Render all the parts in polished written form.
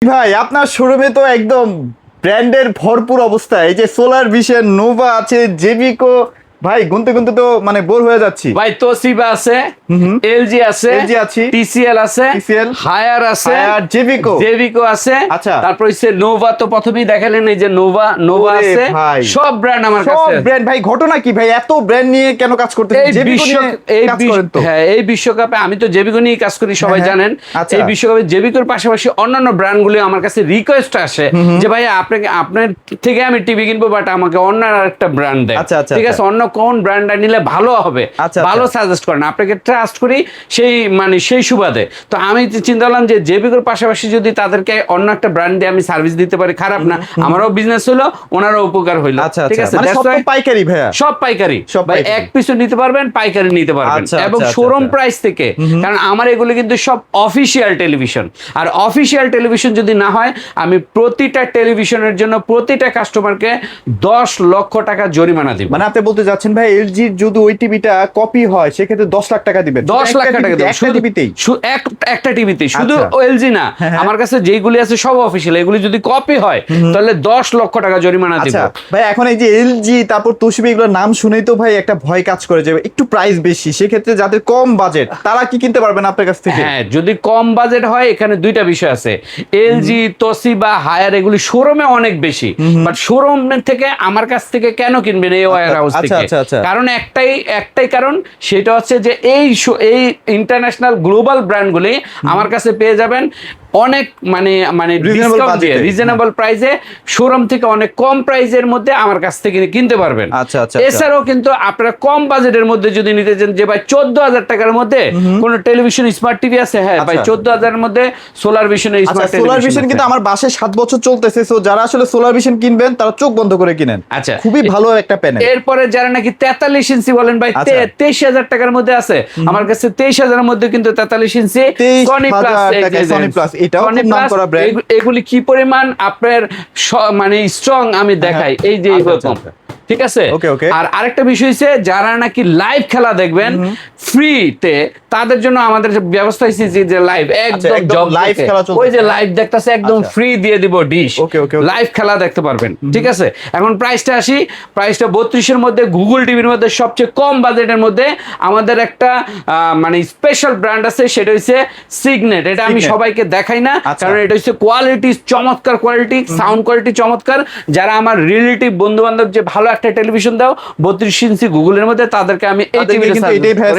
ভাই আপনার শোরুমে তো একদম ব্র্যান্ডের ভরপুর অবস্থা। এই যে সোলার ভিশন, নোভা আছে, জেবিকো, ভাই গুনতে গুনতে তো মানে বোর হয়ে যাচ্ছি। ভাই তোশিবা আছে, এলজি আছে, এলজি আছে, টিসিএল আছে, টিসিএল, হায়ার আছে, হায়ার, জেবিকো, জেবিকো আছে। আচ্ছা, তারপর হচ্ছে নোভা, তো প্রথমেই দেখালেন এই যে নোভা ওরে আছে। ভাই, সব ব্র্যান্ড আমার সব কাছে। ব্র্যান্ড। ভাই ঘটনা কি ভাই, এত ব্র্যান্ড নিয়ে কেন কাজ করতেছেন? এই জেবিকো নিয়ে কাজ করেন তো? হ্যাঁ, এই বিশ্বকাপে আমি তো জেবিকো নিয়ে কাজ করি, সবাই হ্যাঁ, জানেন। আচ্ছা। এই বিশ্বকাপে জেবিকোর পাশাপাশি অন্যান্য ব্র্যান্ডগুলো আমার কাছে রিকোয়েস্ট আসে যে ভাই আপনার থেকে আমি টিভি কিনবো, বাট আমাকে অন্য একটা ব্র্যান্ড দেয়। আচ্ছা, আচ্ছা, ঠিক আছে, অন্য কোন ব্র্যান্ডটা নিলে ভালো হবে, আচ্ছা, ভালো সাজেস্ট করেন, আপনাকে ট্রাস্ট করি সেই সুবাদে। তো আমি চিন্তা করলাম যে জেবিকোর পাশাপাশি যদি তাদেরকে অন্য একটা ব্র্যান্ড দিয়ে আমি সার্ভিস দিতে পারি, খারাপ না, আমারও বিজনেস হলো, ওনারও উপকার হইলো। আচ্ছা, ঠিক আছে, মানে সব তো পাইকারি ভাইয়া? সব পাইকারি, সব ভাই পাইকারি। এক পিসও নিতে পারবেন, পাইকারি নিতে পারবেন, আচ্ছা, এবং আচ্ছা, শোরুম আচ্ছা। প্রাইস থেকে। কারণ আমার এগুলো কিন্তু সব অফিসিয়াল টেলিভিশন, আর অফিসিয়াল টেলিভিশন যদি না হয়, আমি প্রতিটা টেলিভিশনের জন্য প্রতিটা কাস্টমারকে 10 লক্ষ টাকা জরিমানা দিব। মানে আপনি বলতে যাচ্ছেন ভাই, এলজির যদি ওই টিভিটা কপি হয় সেক্ষেত্রে 10 লাখ টাকা দিবেন? 10 লাখ টাকা দেব একটা টিভিতেই? একটা টিভিতেই, শুধু আচ্ছা। এলজি না, হ্যাঁ, হ্যাঁ। আমার কাছে যেগুলি আছে সব অফিসিয়াল, এগুলি যদি কপি হয় তাহলে 10 লক্ষ টাকা জরিমানা দিব। আচ্ছা ভাই, এখন এই যে এলজি তারপর তোশিবা এগুলোর নাম শুনেই তো ভাই একটা ভয় কাজ করে যে একটু প্রাইস বেশি, সেক্ষেত্রে যাদের কম বাজেট তারা কি কিনতে পারবেন আপনার কাছ থেকে? হ্যাঁ, যদি কম বাজেট হয়, এখানে দুইটা বিষয় আছে। এলজি, তোশিবা, হায়ার এগুলি শোরুমে অনেক বেশি, বাট শোরুম থেকে আমার কাছ থেকে কেন কিনবেন এই ওয়্যার হাউস আচ্ছা, থেকে? আচ্ছা, আচ্ছা। কারণ একটাই কারণ, সেটা হচ্ছে যে এই ইন্টারন্যাশনাল গ্লোবাল ব্র্যান্ডগুলি আমার কাছে পেয়ে যাবেন অনেক মানে ডিসকাউন্ট দিয়ে, রিজনেবল প্রাইসে, শোরুম থেকে অনেক কম প্রাইসের মধ্যে আমার কাছ থেকে কিনতে পারবেন। আচ্ছা, আচ্ছা। এছাড়াও কিন্তু আপনারা কম বাজেটের মধ্যে যদি নিতে চান, যে ভাই 14,000 টাকার মধ্যে কোন টেলিভিশন স্মার্ট টিভি আছে? হ্যাঁ ভাই, 14,000 এর মধ্যে সোলার ভিশনের স্মার্ট টেলিভিশন। সোলার ভিশন কিন্তু আমার বাসায় 7 বছর চলতেছে, সো যারা আসলে সোলার ভিশন কিনবেন তারা চোখ বন্ধ করে কিনেন। আচ্ছা, খুবই ভালো একটা প্যানেল। এরপরে যারা নাকি 43 ইঞ্চি বলেন ভাই, 23,000 টাকার মধ্যে আছে, আমার কাছে 23,000 এর মধ্যে কিন্তু 43 ইঞ্চি সনি প্লাস, সনি প্লাস, এটাও খুব নামকরা ব্র্যান্ড। এগুলি কি পরিমাণ আপনার মানে স্ট্রং আমি দেখাই, এই যে এরকম। ঠিক আছে, আর আরেকটা বিষয় হচ্ছে, যারা নাকি লাইভ খেলা দেখবেন ফ্রিতে, তাদের জন্য আমাদের ব্যবস্থা হয়েছে যে লাইভ একদম লাইভ খেলা চলছে, ওই যে লাইভ দেখতেছে একদম ফ্রি দিয়ে দিব ডিশ, লাইভ খেলা দেখতে পারবেন। ঠিক আছে, এখন প্রাইসটা আসি, প্রাইসটা 32 এর মধ্যে, গুগল টিভির মধ্যে সবচেয়ে কম বাজেটের মধ্যে আমাদের একটা মানে স্পেশাল ব্র্যান্ড আছে, সেটা হচ্ছে সিগনেট। এটা আমি সবাইকে দেখাই না, কারণ এটা হচ্ছে কোয়ালিটি, চমৎকার কোয়ালিটি, সাউন্ড কোয়ালিটি চমৎকার। যারা আমার রিলেটিভ বন্ধু বান্ধব যে ভালো একটা টেলিভিশন দাও 32 ইঞ্চি গুগলের মধ্যে, তাদেরকে আমি এই টিভিটা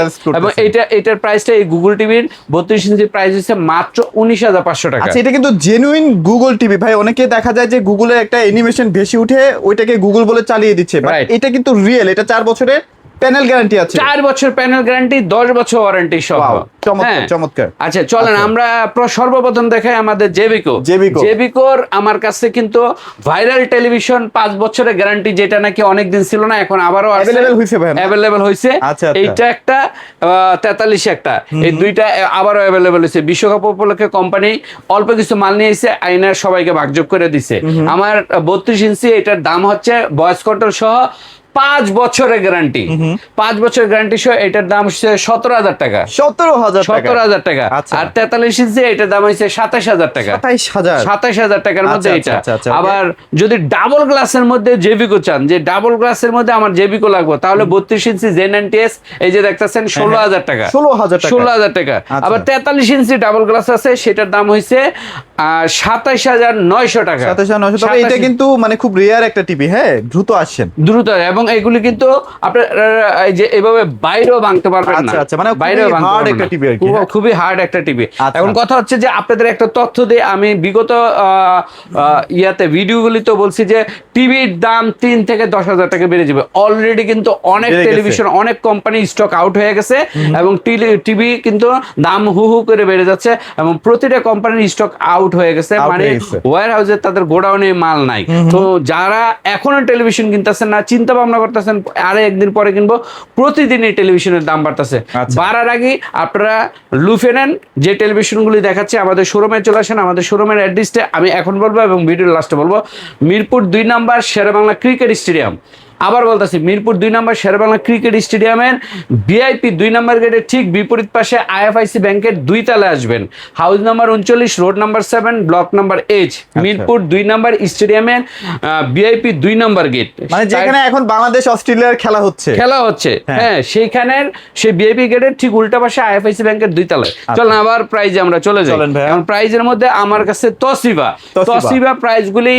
সাজেস্ট করি। এবং এটার প্রাইসটা, এই গুগল টিভির 32 ইঞ্চি প্রাইস হচ্ছে মাত্র 19,500 টাকা। আচ্ছা, এটা কিন্তু জেনুইন গুগল টিভি ভাই। অনেকে দেখা যায় যে গুগলের একটা অ্যানিমেশন ভেসে উঠে ওইটাকে গুগল বলে চালিয়ে দিচ্ছে, বাট এটা কিন্তু রিয়েল। এটা 4 বছরের প্যানেল গ্যারান্টি আছে, 4 বছর প্যানেল গ্যারান্টি, 10 বছর ওয়ারেন্টি সহ। চমৎকার, চমৎকার। আচ্ছা চলেন আমরা সর্বপ্রথম দেখাই আমাদের জেবিকোর। আমার কাছে কিন্তু ভাইরাল টেলিভিশন 5 বছরের গ্যারান্টি, যেটা নাকি অনেকদিন ছিল না, এখন আবারও অ্যাভেলেবল হয়েছে। এইটা একটা, 43 একটা, এই দুইটা আবারও অ্যাভেলেবল হয়েছে। বিশ্বকাপ উপলক্ষে কোম্পানি অল্প কিছু মাল নিয়ে এসে আইনা সবাইকে ভাগযোগ করে দিছে। আমার 32 ইঞ্চি, এটার দাম হচ্ছে ভয়েস কন্ট্রোল সহ 5 বছরের গ্যারান্টি, 5 বছরের গ্যারান্টি সহ এটার দাম হচ্ছে 17,000 টাকা। 17,000 টাকা। আর 43 ইঞ্চি এটার দাম হচ্ছে 27,000 টাকা। 27,000 টাকার মধ্যে এটা। আবার যদি ডাবল গ্লাসের মধ্যে জেবিকো চান, যে ডাবল গ্লাসের মধ্যে আমার জেবিকো লাগবে, তাহলে 32 ইঞ্চি Z90S, এই যে দেখতেছেন 16,000 টাকা। 16,000 টাকা। আবার 43 ইঞ্চি ডাবল গ্লাস আছে, সেটার দাম হচ্ছে 27,900 টাকা। 27,900 টাকা। এটা কিন্তু মানে খুব রেয়ার একটা টিভি। হ্যাঁ, দ্রুত। এবং এগুলি কিন্তু আপনার এই যে এভাবে বাইরেও ভাঙতে পারবেন না। আচ্ছা, মানে বাইরেও হার্ড একটা টিভি আর কি, খুবই হার্ড একটা টিভি। এখন কথা হচ্ছে যে আপনাদের একটা তথ্য দিয়ে, আমি বিগত ভিডিওগুলিতে বলছি যে টিভির দাম 3 থেকে 10,000 টাকা বেড়ে যাবে। অলরেডি কিন্তু অনেক টেলিভিশন, অনেক কোম্পানি স্টক আউট হয়ে গেছে, এবং টিভি কিন্তু দাম হু করে বেড়ে যাচ্ছে, এবং প্রতিটা কোম্পানির স্টক আউট হয়ে গেছে, মানে ওয়্যার হাউসে তাদের গোডাউনে মাল নাই। তো যারা এখনো টেলিভিশন কিনতেছেন না, চিন্তা ভাবনা করতেছেন আরে একদিন পরে কিনবো, প্রতিদিনই টেলিভিশনের দাম বাড়তেছে। বাড়ার আগে আপনারা লুফে নেন। যে টেলিভিশনগুলি দেখাচ্ছে আমাদের শোরুমে চলে আসেন। আমাদের শোরুমের অ্যাড্রেসটা আমি এখন বলবো এবং ভিডিওর লাস্টে বলবো। Mirpur 2 number Sher-e-Bangla cricket stadium, আবার বলতেছি, মিরপুর 2 নম্বর শেরেবাংলা ক্রিকেট স্টেডিয়ামের ভিআইপি 2 নম্বর গেটের ঠিক বিপরীত পাশে আইএফআইসি ব্যাংকের 2 তলায় আসবেন। House number 39, road number 7, block number H, Mirpur 2 number স্টেডিয়ামের ভিআইপি 2 নম্বর গেট, মানে যেখানে এখন বাংলাদেশ অস্ট্রেলিয়ার খেলা হচ্ছে। হ্যাঁ, সেইখানের সেই ভিআইপি গেটের ঠিক উল্টা পাশে আইএফআইসি ব্যাংকের 2 তলায়। চলুন আবার প্রাইজে আমরা চলে যাই। এখন প্রাইজের মধ্যে আমার কাছে তসিবা প্রাইসগুলি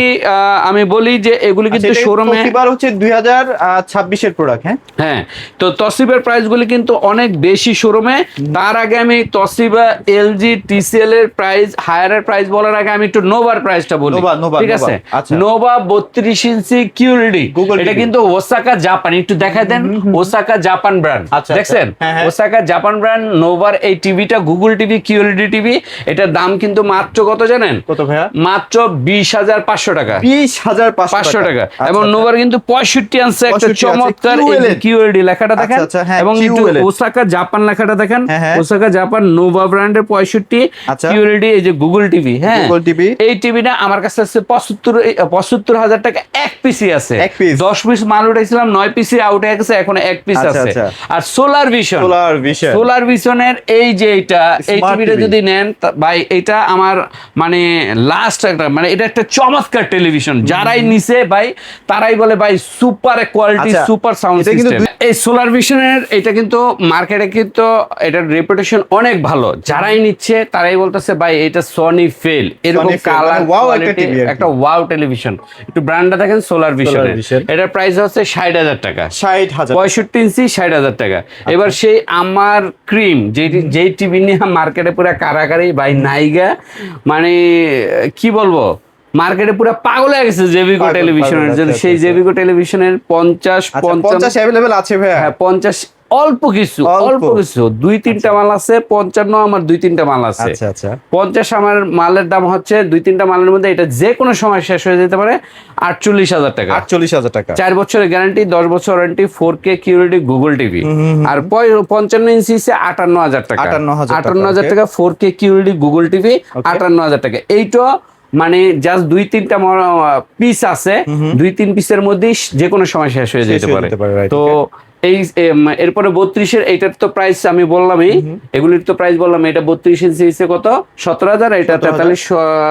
আমি বলি যে এগুলি কিন্তু শোরুমে হচ্ছে 2026 এর প্রোডাক্ট। হ্যাঁ, তো তসিবার প্রাইসগুলি কিন্তু অনেক বেশি শোরুমে। তার আগে আমি তসিবা, এলজি, টিসিএল এর প্রাইস, হায়ারের প্রাইস বলার আগে আমি একটু নোভার প্রাইসটা বলি, ঠিক আছে? নোভা 32 ইঞ্চি কিউএলডি, এটা কিন্তু ওসাকা জাপান, একটু দেখাই দেন, ওসাকা জাপান ব্র্যান্ড, দেখছেন? ওসাকা জাপান ব্র্যান্ড নোভার এই টিভিটা গুগল টিভি কিউএলডি টিভি, এটার দাম কিন্তু মাত্র কত জানেন? কত ভাইয়া? মাত্র 20,500 টাকা। 20,500 টাকা। এবং নোভার কিন্তু 65 আনছে একটা চমৎকার কিউএলডি লেখাটা দেখেন, এবং ওসাকা জাপান লেখাটা দেখেন, ওসাকা জাপান নোভা ব্র্যান্ডের 65 কিউএলডি, এই যে গুগল টিভি। হ্যাঁ, এই টিভিটা আমার কাছে আছে 75,000 টাকা এক পিসি আছে। 10 পিস মাল উঠাইছিলাম, 9 পিসি আউট হয়ে গেছে, এখন এক পিস আছে। আর সোলার ভিশনের এই যে এই টিভিটা যদি নেন ভাই, এটা আমার মানে লাস্ট একটা, মানে এটা একটা চমৎকার টেলিভিশন। যারাই নিছে ভাই তারাই বলে ভাই super quality, super sound system. এই সোলার ভিশনের এটা কিন্তু মার্কেটে কিন্তু এটার রেপুটেশন অনেক ভালো। যারাই নিচ্ছে তারাই বলতেছে ভাই এটা সনি ফেল, এরকম কালার একটা ওয়াও টেলিভিশন। একটু ব্র্যান্ডটা দেখেন সোলার ভিশন, এটার প্রাইস হচ্ছে 60,000 টাকা, 65 ইঞ্চি 60,000 টাকা। এবার সেই আমার ক্রিম যেই টিভি নিয়ে মার্কেটে পুরো কারাকারি ভাই নাইগা, মানে কি বলবো, মার্কেটে পুরো পাগল হয়ে গেছে জেভিকো টেলিভিশনের জন্য। সেই জেভিকো টেলিভিশনের 50 अवेलेबल আছে ভাই। হ্যাঁ, 50 অল্প কিছু 2-3টা মাল আছে, 55 আমার 2-3টা মাল আছে। 50 আমার মালের দাম হচ্ছে 2-3টা মালের মধ্যে এটা যে কোনো সময় শেষ হয়ে যেতে পারে 48,000 টাকা। 4 বছরের গ্যারান্টি, 10 বছর warranty, 4K QLED Google TV. আর 55 ইঞ্চি 58,000 টাকা, 58,000 টাকা 4K কিউএলডি গুগল টিভি, 58,000 টাকা। এইটা মানে জাস্ট 2-3টা পিস আছে, 2-3 পিসের মধ্যেই যে কোনো সময় শেষ হয়ে যেতে পারে। তো এই এরপরে 32 এর এইটার তো প্রাইস আমি বললামই, এগুলির তো প্রাইস বললাম। এটা 32 ইঞ্চি হচ্ছে কত? 17,000, এটা 43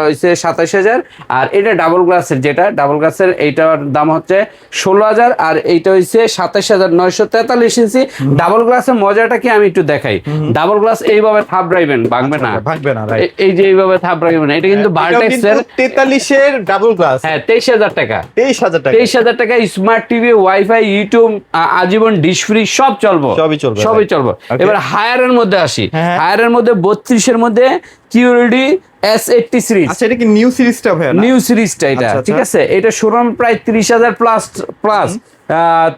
হচ্ছে 27,000। আর এটা ডাবল গ্লাসের, যেটা ডাবল গ্লাসের এইটার দাম হচ্ছে 16,000, আর এইটা হচ্ছে 27,943 ইঞ্চি। ডাবল গ্লাসের মজাটা কি আমি একটু দেখাই। ডাবল গ্লাস এইভাবে থাপড়াইবেন, ভাঙবে না, এই যে এইভাবে থাপড়াইবেন। এটা কিন্তু ভার্টেক্সের 43 এর ডাবল গ্লাস। হ্যাঁ, 23,000 টাকা। 23,000 টাকা। স্মার্ট টিভি, ওয়াইফাই, ইউটিউব, আজীবন ডিশ ফ্রি সবই চলবে। এবার হায়ারের মধ্যে আসি। হায়ারের মধ্যে 32 এর মধ্যে কিউএলডি S80 সিরিজ। আচ্ছা, এটা কি নিউ সিরিজটা ভাই? নিউ সিরিজটা এটা, ঠিক আছে? এটা শোরুম প্রায় 30,000 প্লাস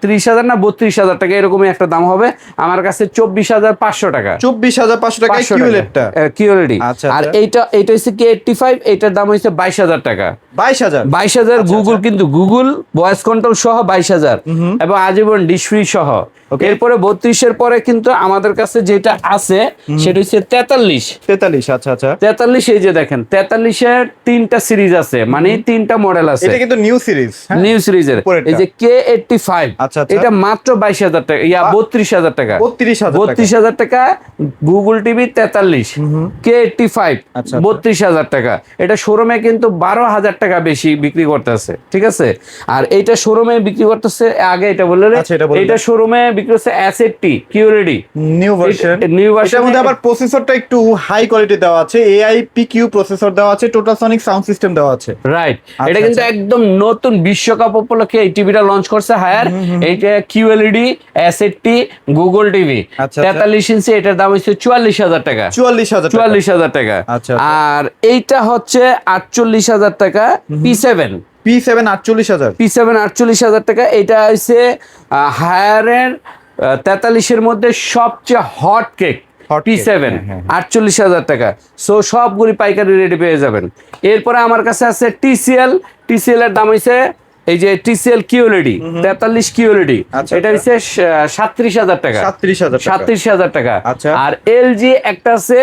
30,000 না 32,000 টাকা এরকমই একটা দাম হবে। আমার কাছে 24,500 টাকা। 24,500 টাকা কিউএলডি। আর এইটা হচ্ছে K85, এটার দাম হচ্ছে 22,000 টাকা। 22,000 গুগল, কিন্তু গুগল ভয়েস কন্ট্রোল সহ 22,000, এবং আজীবন ডিশ ফ্রি সহ। এরপরে 32 এর পরে কিন্তু আমাদের কাছে যেটা আছে সেটা হচ্ছে 43। 43 এই যে দেখেন, 43 এর 3টা সিরিজ আছে, মানে 3টা মডেল আছে। এটা কিন্তু নিউ সিরিজের। এই যে K85, এটা মাত্র 22,000 টাকা, 32,000 টাকা। 32,000 টাকা গুগল টিভি 43, K85 32,000 টাকা। এটা শোরুমে কিন্তু 12,000 টাকা বেশি বিক্রি করতেছে, ঠিক আছে? আর এইটা শোরুমে বিক্রি করতেছে, আগে এটা বললে, এটা শোরুমে বিক্রি হচ্ছে S80 কিউএলডি নিউ ভার্সন। এটার মধ্যে আবার প্রসেসরটা একটু হাই কোয়ালিটি দেওয়া আছে, AI PQ প্রসেসর দেওয়া আছে, টোটালসনিক সাউন্ড সিস্টেম দেওয়া আছে। রাইট, এটা কিন্তু একদম নতুন বিশ্বকাপ উপলক্ষে এই টিভিটা লঞ্চ করছে হায়ার। এইটা কিউএলডি S80 গুগল টিভি 43 ইঞ্চি, এটার দাম হচ্ছে 44,000 টাকা। 44,000 টাকা। আর এইটা হচ্ছে 48,000 টাকা, P7 48,000 টাকা। এটা হচ্ছে হায়ারের 43 এর মধ্যে সবচেয়ে হট কেক, P7 48,000 টাকা। সো সবগুলি পাইকারি রেটে পেয়ে যাবেন। এরপরে আমার কাছে আছে TCL এর দাম হচ্ছে এই যে TCL কিউএলডি 43 কিউএলডি, এটা হচ্ছে 37,000 টাকা। 37,000 টাকা। আর LG একটা আছে,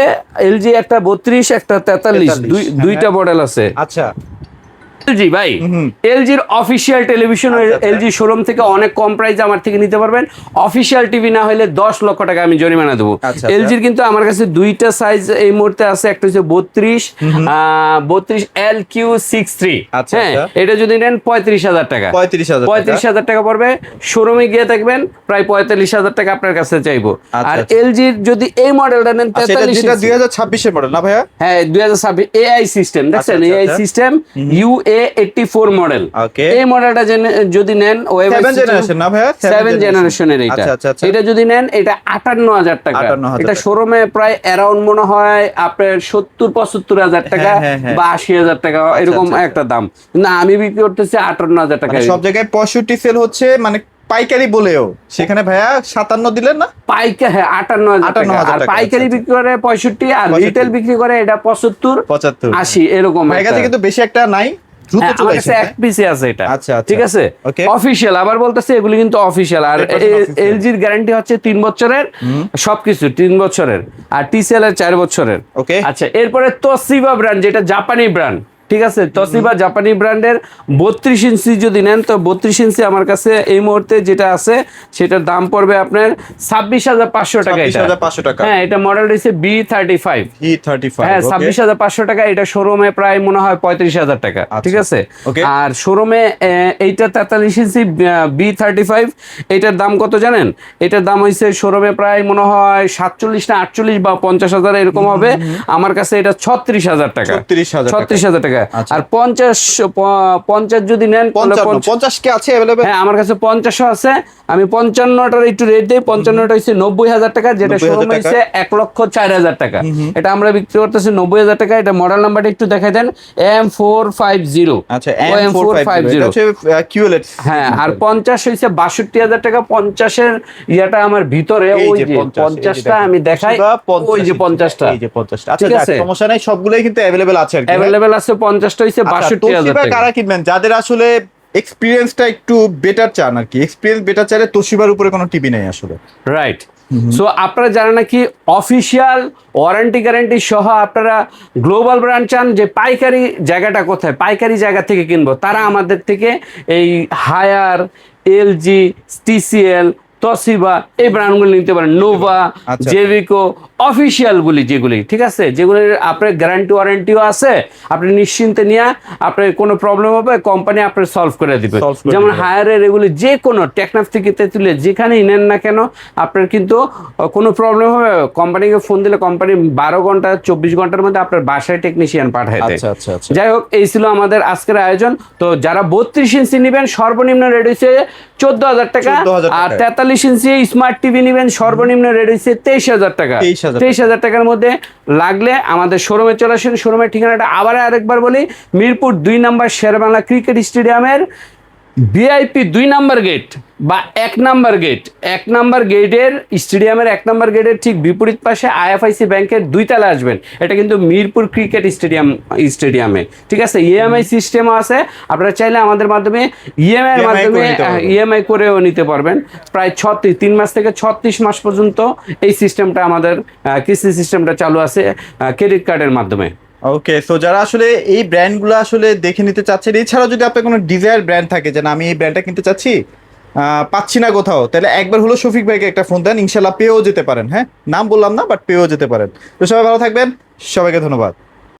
LG একটা 32, একটা 43, দুইটা মডেল আছে। এলজি ভাই, এলজির অফিসিয়াল টেলিভিশন এলজি শোরুম থেকে অনেক কম প্রাইসে আমার থেকে নিতে পারবেন। অফিসিয়াল টিভি না হলে 10 লক্ষ টাকা আমি জরিমানা দেবো। এলজির কিন্তু আমার কাছে দুইটা সাইজ এই মুহূর্তে আছে, একটা হচ্ছে 32 LQ63। হ্যাঁ, এটা যদি নেন 35,000 টাকা, 35,000 টাকা পড়বে। শোরুমে গিয়ে দেখবেন প্রায় 45,000 টাকা আপনার কাছে চাইবো। আর এলজির যদি এই মডেলটা নেন 2026 এর মডেল না ভাইয়া? হ্যাঁ 2026 এআই সিস্টেম, দেখছেন এআই সিস্টেম UA84 মডেল। এই মডেলটা যদি নেন 7 জেনারেশন না ভাইয়া? 7 জেনারেশনের এটা। এটা যদি নেন এটা 58,000 টাকা। এটা শোরুমে প্রায় অ্যারাউন্ড মনে হয় আপনার 70-75,000 টাকা বা 80,000 টাকা এরকম একটা দাম, না আমি বিক্রি করতেছি 58,000 টাকা। সব জায়গায় 65 সেল হচ্ছে, মানে পাইকারি বলেও সেখানে ভাইয়া 57 দিলেন না? পাইকারি, হ্যাঁ 58,000 টাকা। আর পাইকারি বিক্রি করে 65, আর রিটেল বিক্রি করে এটা 75, 80 এরকম। ভাই কাছে কিন্তু বেশি একটা নাই, আমার কাছে এক পিসে আছে এটা। ঠিক আছে, অফিশিয়াল আবার বলতেছে এগুলি কিন্তু অফিশিয়াল। আর এলজির গ্যারান্টি হচ্ছে 3 বছরের, সবকিছু 3 বছরের, আর টিসিএল এর 4 বছরের। আচ্ছা, এরপরে তোশিবা ব্র্যান্ড, যেটা জাপানি ব্র্যান্ড। ঠিক আছে, তোশিবা জাপানি ব্র্যান্ডের 32 ইঞ্চি যদি নেন তো 32 ইঞ্চি আমার কাছে এই মুহূর্তে যেটা আছে সেটার দাম পড়বে আপনার 26,500 টাকা। 26,500 টাকা। হ্যাঁ, এটা মডেল হচ্ছে B35। হ্যাঁ 26,500 টাকা। এটা শোরুমে প্রায় মনে হয় 35,000 টাকা। ঠিক আছে, আর শোরুমে এইটা 43 ইঞ্চি B35, এটার দাম কত জানেন? এটার দাম হইছে শোরুমে প্রায় মনে হয় 47 না 48 বা 50,000 এরকম হবে। আমার কাছে এটা 36,000 টাকা। 36,000 টাকা। আর 50 যদি নেন 50 কে আছে अवेलेबल? হ্যাঁ আমার কাছে 50 আছে। আমি 55টার একটু রেট দেই। 55টা হইছে 90,000 টাকা, যেটা শোরুমে হইছে 1,04,000 টাকা। এটা আমরা বিক্রি করতেছি 90,000 টাকা। এটা মডেল নাম্বারটা একটু দেখাই দেন, M450। আচ্ছা, M450 এটা হচ্ছে QLED। হ্যাঁ, আর 50 হইছে 62,000 টাকা। 50 এর ইয়াটা আমার ভিতরে, ওই যে 50টা আমি দেখাই, ওই যে 50টা, এই যে 50টা। আচ্ছা, সমস্যা নাই, সবগুলাই কিন্তু अवेलेबल আছে আর কি। अवेलेबल আছে। 50টা হইছে 62,000 টাকা। কারা কিনবেন? যাদের আসলে এক্সপেরিয়েন্সটা একটু বেটার চান আর কি, এক্সপেরিয়েন্স বেটার চাইলে তোশিবার উপরে কোনো টিভি নাই আসলে। রাইট। সো আপনারা যারা নাকি অফিসিয়াল ওয়ারেন্টি গ্যারান্টি সহ আপনারা গ্লোবাল ব্র্যান্ড চান, যে পাইকারি জায়গাটা কোথায়, পাইকারি জায়গা থেকে কিনবো, তারা আমাদের থেকে এই হায়ার, এলজি, টিসিএল, তোশিবা এই ব্র্যান্ডগুলো নিতে পারেন। নোভা, জেভিকো, অফিসিয়ালগুলি যেগুলি, ঠিক আছে, যেগুলির আপনার গ্যারান্টি ওয়ারেন্টিও আছে, আপনি নিশ্চিন্তে নিয়ে আপনার কোনো প্রবলেম হবে কোম্পানি আপনার সলভ করে দিবে। যেমন হায়ারের এগুলি যে কোনো টেকনাফ থেকে তেঁতুলিয়া যেখানেই নেন না কেন আপনার কিন্তু কোনো প্রবলেম হবে, কোম্পানিকে ফোন দিলে কোম্পানি 12 ঘন্টা 24 ঘন্টার মধ্যে আপনার বাসায় টেকনিশিয়ান পাঠায় দেয়। যাই হোক, এই ছিল আমাদের আজকের আয়োজন। তো যারা 32 ইঞ্চি নেবেন সর্বনিম্ন রেট হচ্ছে 14,000 টাকা, আর 43 ইঞ্চি স্মার্ট টিভি নেবেন সর্বনিম্ন রেট হচ্ছে 23,000 টাকা। 23,000 টাকার মধ্যে লাগলে আমাদের শোরুমে চলে আসেন। শোরুমের ঠিকানাটা আরেকবার বলি, মিরপুর 2 নম্বর শেরেবাংলা ক্রিকেট স্টেডিয়ামের ভিআইপি 2 নম্বর গেট বা 1 নম্বর গেট, 1 নম্বর গেটের স্টেডিয়ামের 1 নম্বর গেটের ঠিক বিপরীত পাশে আইএফআইসি ব্যাংকের 2 তলা আসবেন। এটা কিন্তু মিরপুর ক্রিকেট স্টেডিয়ামে। ঠিক আছে, ইএমআই সিস্টেমও আছে। আপনারা চাইলে আমাদের মাধ্যমে ইএমআই করেও নিতে পারবেন। প্রায় 3 মাস থেকে 36 মাস পর্যন্ত এই সিস্টেমটা আমাদের কিস্তি সিস্টেমটা চালু আছে ক্রেডিট কার্ডের মাধ্যমে। ওকে, সো যারা আসলে এই ব্র্যান্ডগুলো আসলে দেখে নিতে চাচ্ছেন, এছাড়াও যদি আপনার কোনো ডিজায়ার ব্র্যান্ড থাকে যে না আমি এই ব্র্যান্ডটা কিনতে চাচ্ছি, পাচ্ছি না কোথাও, তাহলে একবার হলো শফিক ভাইকে একটা ফোন দেন, ইনশাল্লাহ পেয়েও যেতে পারেন। হ্যাঁ, নাম বললাম না, বাট পেয়েও যেতে পারেন। তো সবাই ভালো থাকবেন, সবাইকে ধন্যবাদ।